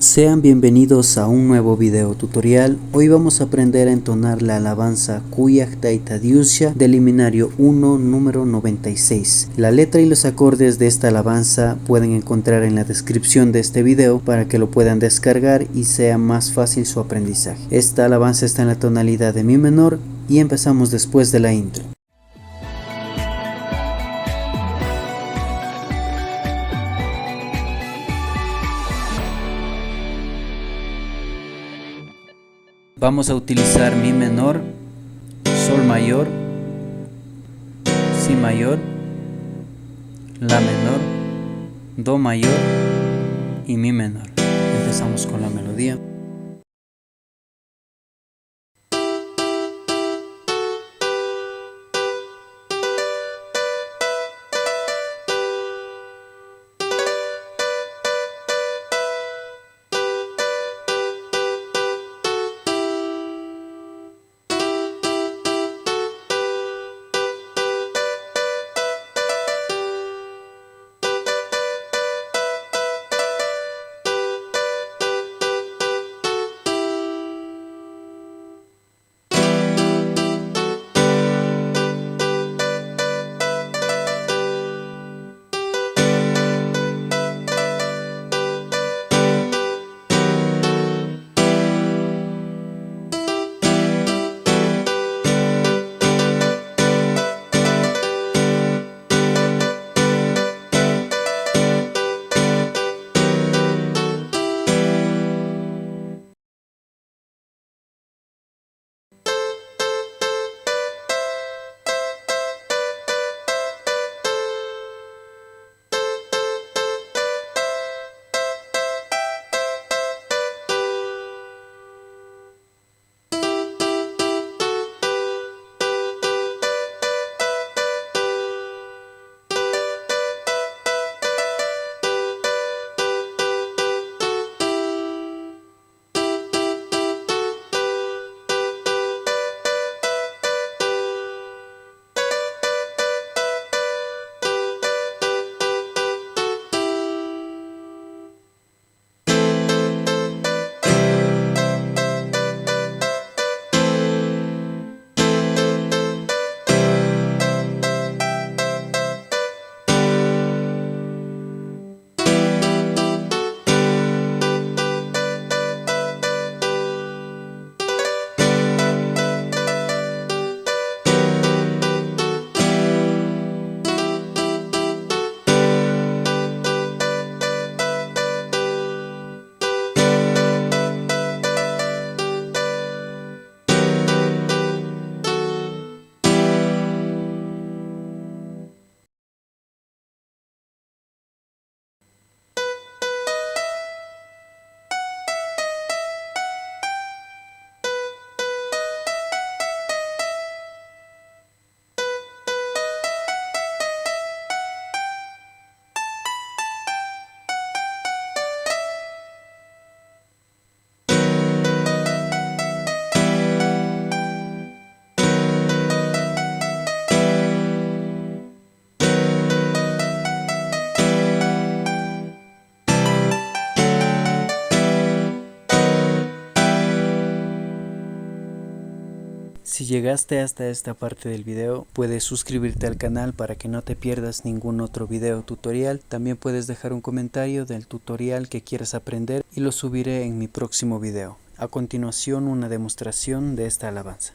Sean bienvenidos a un nuevo video tutorial. Hoy vamos a aprender a entonar la alabanza Kuyaj Taita Diusha del himnario 1 número 96. La letra y los acordes de esta alabanza pueden encontrar en la descripción de este video para que lo puedan descargar y sea más fácil su aprendizaje. Esta alabanza está en la tonalidad de mi menor y empezamos después de la intro. Vamos a utilizar mi menor, sol mayor, si mayor, la menor, do mayor y mi menor. Empezamos con la melodía. Si llegaste hasta esta parte del video, puedes suscribirte al canal para que no te pierdas ningún otro video tutorial. También puedes dejar un comentario del tutorial que quieras aprender y lo subiré en mi próximo video. A continuación, una demostración de esta alabanza.